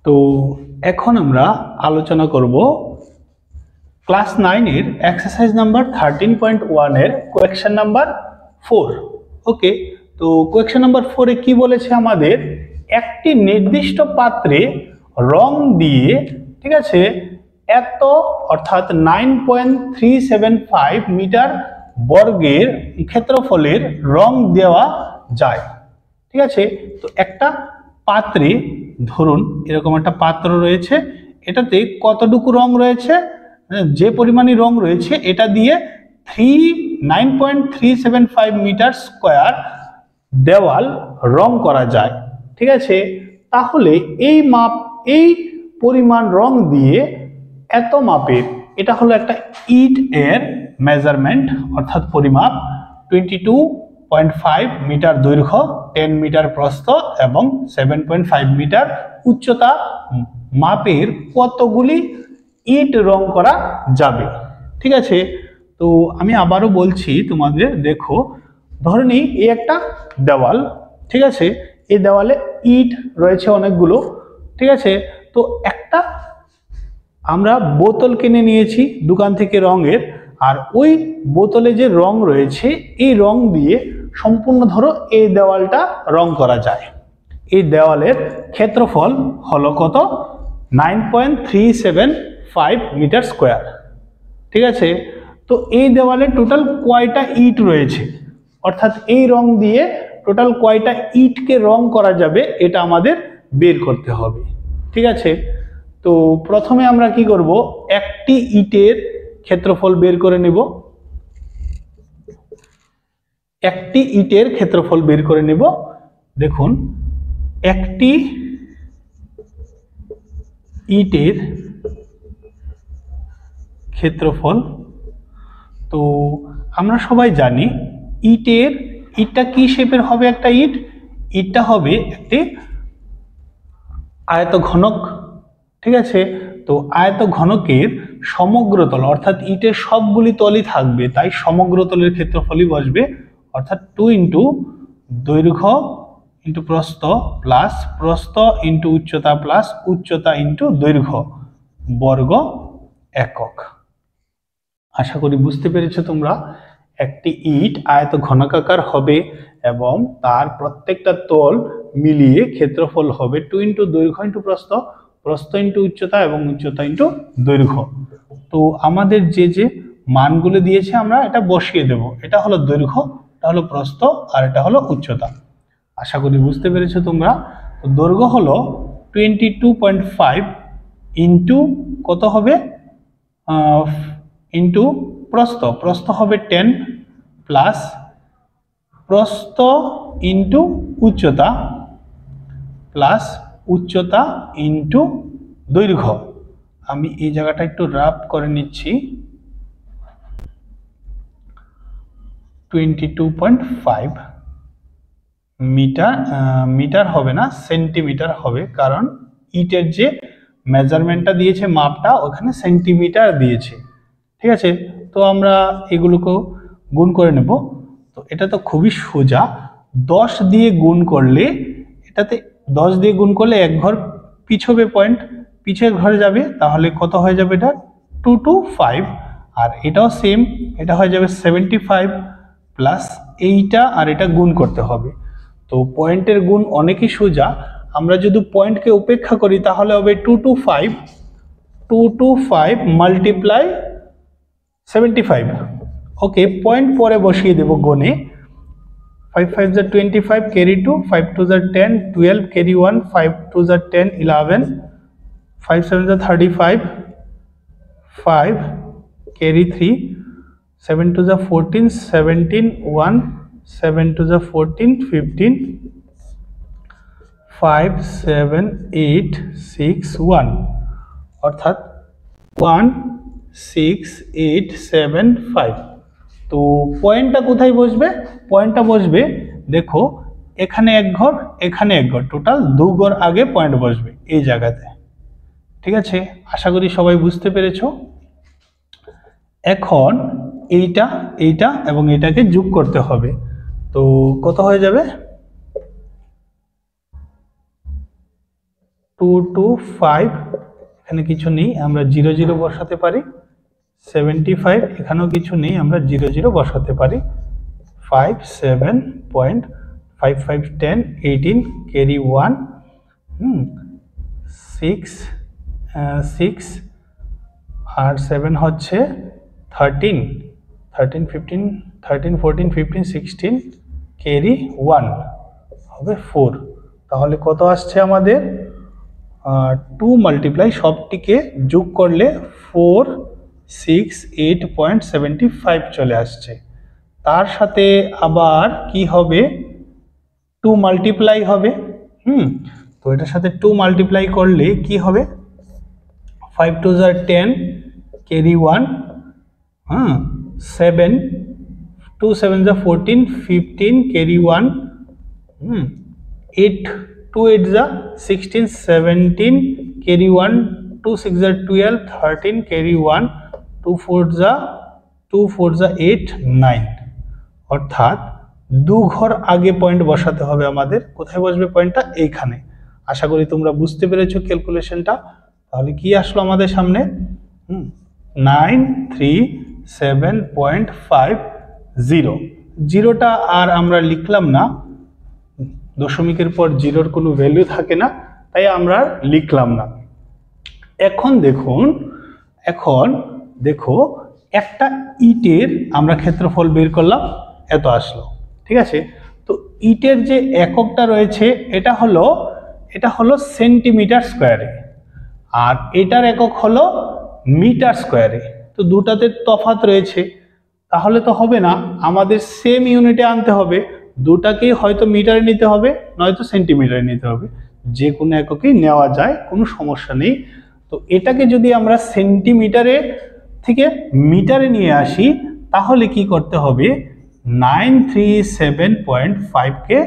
তো এখন আমরা আলোচনা করব ক্লাস 9 এর এক্সারসাইজ নাম্বার 13.1 এর কোয়েশ্চেন নাম্বার 4। ওকে, তো কোয়েশ্চেন নাম্বার 4 এ কি বলেছে আমাদের, একটি নির্দিষ্ট পাত্রে রং দিয়ে, ঠিক আছে, এত অর্থাৎ 9.375 মিটার বর্গের ক্ষেত্রফলের রং দেওয়া যায়। ঠিক আছে, তো একটা পাত্রে ধরুন এরকম একটা পাত্র রয়েছে, এটাতে কতটুকু রং রয়েছে, যে পরিমাণে রং রয়েছে এটা দিয়ে 9.375 মিটার স্কোয়ার দেওয়াল রং করা যায়। ঠিক আছে, তাহলে এই পরিমাণ রং দিয়ে এত মাপের, এটা হলো একটা ইট এর মেজারমেন্ট অর্থাৎ পরিমাপ, 22.5 মিটার দৈর্ঘ্য, 10 মিটার প্রস্থ এবং 7.5 মিটার উচ্চতা মাপের কতগুলি ইট রং করা যাবে। ঠিক আছে, তো আমি আবারও বলছি তোমাদের, দেখো ধরে নিই এই একটা দেওয়াল, ঠিক আছে, এই দেওয়ালে ইট রয়েছে অনেকগুলো। ঠিক আছে, তো একটা আমরা বোতল কিনে নিয়েছি দোকান থেকে রঙের, আর ওই বোতলে যে রং রয়েছে এই রং দিয়ে সম্পূর্ণ ধরো এই দেওয়ালটা রং করা যায়। এই দেওয়ালের ক্ষেত্রফল হলো কত, 9.375 মিটার স্কোয়ার। ঠিক আছে, তো এই দেওয়ালে টোটাল কয়টা ইট রয়েছে, অর্থাৎ এই রং দিয়ে টোটাল কয়টা ইটকে রং করা যাবে এটা আমাদের বের করতে হবে। ঠিক আছে, তো প্রথমে আমরা কি করব, একটি ইটের ক্ষেত্রফল বের করে নেব। একটি ইটের ক্ষেত্রফল বের করে নেব। দেখুন, একটি ইটের ক্ষেত্রফল, তো আমরা সবাই জানি ইটটা কি শেপের হবে, একটা ইটটা হবে একটি আয়তঘনক। ঠিক আছে, তো আয়তঘনকের সমগ্রতল অর্থাৎ ইটের সবগুলি তলই থাকবে, তাই সমগ্রতলের ক্ষেত্রফলই বসবে, অর্থাৎ 2 ইন্টু দৈর্ঘ্য ইন্টু প্রস্থ প্লাস প্রস্থ ইন্টু উচ্চতা প্লাস উচ্চতা ইন্টু দৈর্ঘ্য বর্গ একক। আশা করি বুঝতে পেরেছো তোমরা। একটি ইট আয়তঘনকাকার হবে এবং তার প্রত্যেকটা তল মিলিয়ে ক্ষেত্রফল হবে 2 ইন্টু দৈর্ঘ্য ইন্টু প্রস্থ, প্রস্থ ইন্টু উচ্চতা এবং উচ্চতা ইন্টু দৈর্ঘ্য। তো আমাদের যে মানগুলো দিয়েছে আমরা এটা বসিয়ে দেব। এটা হলো দৈর্ঘ্য, এটা হলো প্রস্থ আর এটা হলো উচ্চতা। আশা করি বুঝতে পেরেছো তোমরা। তো দৈর্ঘ্য হলো 22.5 ইন্টু কত হবে, ইন্টু প্রস্থ হবে 10 প্লাস প্রস্থ ইন্টু উচ্চতা প্লাস উচ্চতা ইন্টু দৈর্ঘ্য। আমি এই জায়গাটা একটু রাফ করে নিচ্ছি। 22.5 মিটার হবে না, সেন্টিমিটার হবে, কারণ ইটের যে মেজারমেন্টটা দিয়েছে মাপটা ওখানে সেন্টিমিটার দিয়েছে। ঠিক আছে, তো আমরা এগুলোকে গুণ করে নেব। তো এটা তো খুবই সোজা, 10 দিয়ে গুণ করলে, এটাতে 10 দিয়ে গুণ করলে এক ঘর পিছবে, পয়েন্ট পিছের ঘরে যাবে, তাহলে কত হয়ে যাবে, এটা 225। আর এটাও সেম, এটা হয়ে যাবে 75 প্লাস এইটা, আর এটা গুণ করতে হবে। তো পয়েন্টের গুণ অনেকই সোজা, আমরা যদি পয়েন্টকে উপেক্ষা করি তাহলে হবে 225 মাল্টিপ্লাই 75। ওকে, পয়েন্ট পরে বসিয়ে দেব গুণে। 5 5 যা 25, ক্যারি 2, 5 2 যা 10, 12 ক্যারি 1, 5 2 যা 10, 11, 5 7 যা 35, 5 ক্যারি 3, 7 2 যা 14, 17, 1, 7 2 যা 14, 15, 5 7 8 6 1, অর্থাৎ 1 6 8 7 5। তো পয়েন্টটা কোথায় বসবে, পয়েন্টটা বসবে দেখো এখানে এক ঘর, এখানে এক ঘর, টোটাল 2 ঘর আগে পয়েন্ট বসবে এই জায়গাতে। ঠিক আছে, আশা করি সবাই বুঝতে পেরেছো। এখন এইটা এবং এটাকে যোগ করতে হবে। তো কত হয়ে যাবে, 2 to 5, এখানে কিছু নেই, আমরা 0 0 বসাতে পারি। 75, এখানেও কিছু নেই, আমরা 0 0 বসাতে পারি। 5 7.5 5 10 18 carry 1, 6 6 আর 7 হচ্ছে 13 13 15 13 14 15 16 carry 1 হবে 4। তাহলে কত আসছে আমাদের? 2 মাল্টিপ্লাই সবটিকে যোগ করলে 468.75 চলে আসছে। তার সাথে আবার কি হবে? 2 মাল্টিপ্লাই হবে। তো এটার সাথে 2 মাল্টিপ্লাই করলে কি হবে? 5 2 are 10 carry 1, 7 2 7 are 14 15 carry 1, 8 2 8 are 16 17 carry 1, 2 6 are 12 13 carry 1, 2 4 are 8 9। অর্থাৎ 2 ঘর আগে পয়েন্ট বসাতে হবে আমাদের। কোথায় বসবে পয়েন্টটা? এইখানে। আশা করি তোমরা বুঝতে পেরেছো ক্যালকুলেশনটা। তাহলে কি আসলো আমাদের সামনে? 937.50। জিরোটা আর আমরা লিখলাম না, দশমিকের পর জিরোর কোনো ভ্যালু থাকে না, তাই আমরা লিখলাম না। এখন দেখো একটা ইটের আমরা ক্ষেত্রফল বের করলাম, এত আসলো। ঠিক আছে, তো ইটের যে এককটা রয়েছে এটা হলো সেন্টিমিটার স্কোয়ারে, আর এটার একক হলো মিটার স্কোয়ারে। তো দুটাতে তফাৎ রয়েছে, তাহলে তো হবে না, আমাদের সেম ইউনিটে আনতে হবে। দুটাকেই হয়তো মিটারে নিতে হবে, নয়তো সেন্টিমিটারে নিতে হবে। যে কোনো এককেই নেওয়া যায়, কোনো সমস্যা নেই। তো এটাকে যদি আমরা সেন্টিমিটারে থেকে মিটারে নিয়ে আসি, তাহলে কি করতে হবে? 937.5 কে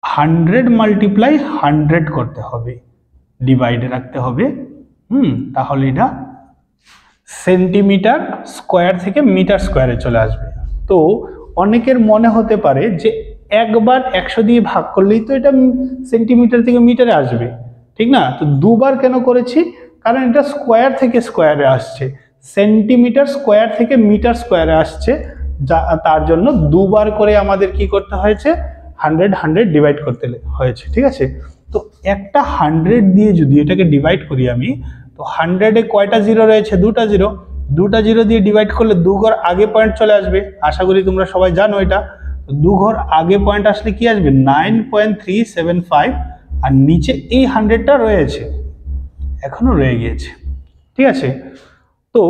100 মাল্টিপ্লাই 100 করতে হবে, ডিভাইডে রাখতে হবে। তাহলে এটা সেন্টিমিটার স্কোয়ার থেকে মিটার স্কোয়ারে চলে আসবে। তো অনেকের মনে হতে পারে যে একবার 100 দিয়ে ভাগ করলেই তো এটা সেন্টিমিটার থেকে মিটারে আসবে, ঠিক না? তো দুবার কেন করেছি? কারণ এটা স্কোয়ার থেকে স্কোয়ারে আসছে, সেন্টিমিটার স্কোয়ার থেকে মিটার স্কোয়ারে আসছে, তার জন্য দুবার করে আমাদের কি করতে হয়েছে? 100 100 ডিভাইড করতে হয়েছে। ঠিক আছে, তো একটা 100 দিয়ে যদি এটাকে ডিভাইড করি আমি, তো 100-এ কয়টা জিরো রয়েছে? দুটা জিরো দিয়ে ডিভাইড করলে 2 ঘর আগে পয়েন্ট চলে আসবে। আশা করি তোমরা সবাই জানো এটা। 2 ঘর আগে পয়েন্ট আসলে কি আসবে? 9.375, আর নিচে এই 100টা রয়েছে, এখনো রয়ে গিয়েছে। ঠিক আছে, তো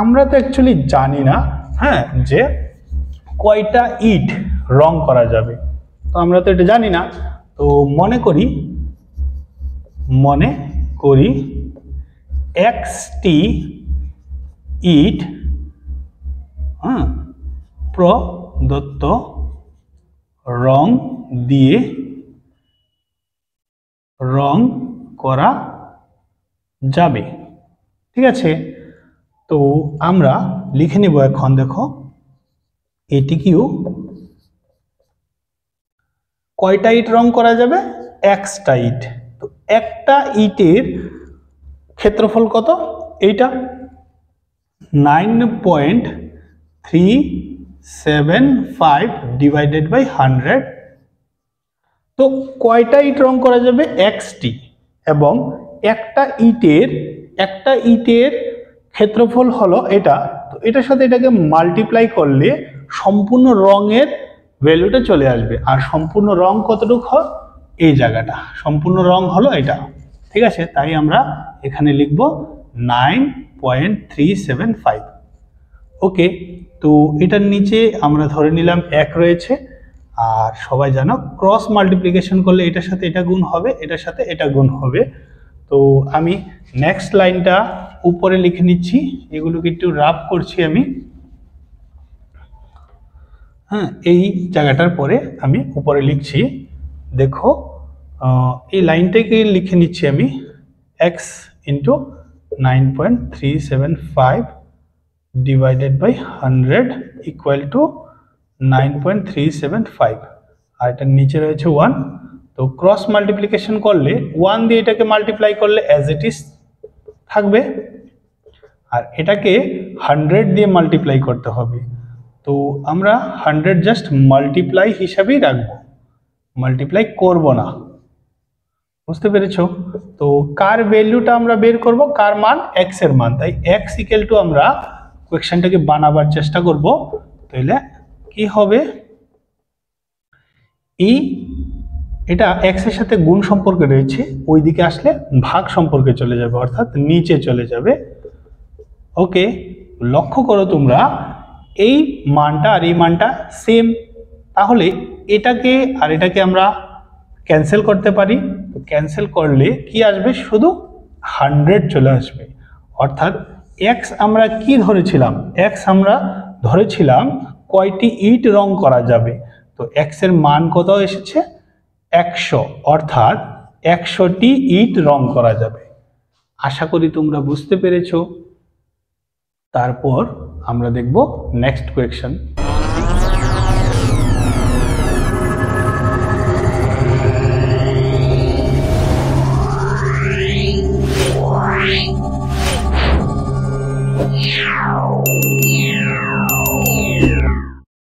আমরা তো অ্যাকচুয়ালি জানি না যে কয়টা ইট রং করা যাবে, তো আমরা তো এটা জানি না। তো মনে করি 1টি ইট প্রদত্ত রং দিয়ে রং করা যাবে। ঠিক আছে, তো আমরা লিখে নিব এখন। দেখো এটিকেও কয়টা ইট রং করা যাবে? 1টা ইট। তো একটা ইটের ক্ষেত্রফল কত? এইটা 9.375 ডিভাইডেড বাই 100। তো কয়টা ইট রং করা যাবে? 1টি। এবং একটা ইটের ক্ষেত্রফল হলো এটা। তো এটার সাথে এটাকে মাল্টিপ্লাই করলে সম্পূর্ণ রঙের ভ্যালুটা চলে আসবে। আর সম্পূর্ণ রং কতটুকু হয়? এই জায়গাটা সম্পূর্ণ রং হলো এটা। ঠিক আছে, তাই আমরা এখানে লিখব 9.375। ওকে, তো এটার নিচে আমরা ধরে নিলাম 1 রয়েছে। আর সবাই জানো ক্রস মাল্টিপ্লিকেশন করলে এটার সাথে এটা গুণ হবে, এটার সাথে এটা গুণ হবে। তো আমি নেক্সট লাইনটা উপরে লিখে নিচ্ছি, এগুলোকে একটু রাফ করছি আমি। এই জায়গাটার পরে আমি উপরে লিখছি। দেখো এই লাইনটাকে লিখে নিচ্ছি আমি, x into 9.375 divided by 100 equal to 9.375, আর এটার নিচে রয়েছে 1। তো ক্রস মাল্টিপ্লিকেশন করলে 1 দিয়ে এটাকে মাল্টিপ্লাই করলে অ্যাজ ইট ইজ থাকবে, আর এটাকে 100 দিয়ে মাল্টিপ্লাই করতে হবে। তো আমরা 100 জাস্ট মাল্টিপ্লাই হিসাবেই রাখবো, মাল্টিপ্লাই করব না। বুঝতে পেরেছো? তো কার ভ্যালুটা আমরা বের করব, কার মান, x এর মান। তাই x ইকুয়াল টু আমরা কোয়েশ্চেনটাকে বানাবার চেষ্টা করব। তাহলে কি হবে, এটা x এর সাথে গুণ সম্পর্কে রয়েছে, ওই দিকে আসলে ভাগ সম্পর্কে চলে যাবে, অর্থাৎ নিচে চলে যাবে। ওকে, লক্ষ্য করো তোমরা এই মানটা আর এই মানটা সেম, তাহলে এটাকে আর এটাকে আমরা ক্যান্সেল করতে পারি। ক্যান্সেল করলে কি আসবে, শুধু 100 চলে আসবে। অর্থাৎ x আমরা কি ধরেছিলাম, x আমরা ধরেছিলাম কয়টি ইট রং করা যাবে। তো x এর মান কত এসেছে, 100, অর্থাৎ 100টি ইট রং করা যাবে। আশা করি তোমরা বুঝতে পেরেছো। তারপর আমরা দেখব নেক্সট কোয়েশ্চেন।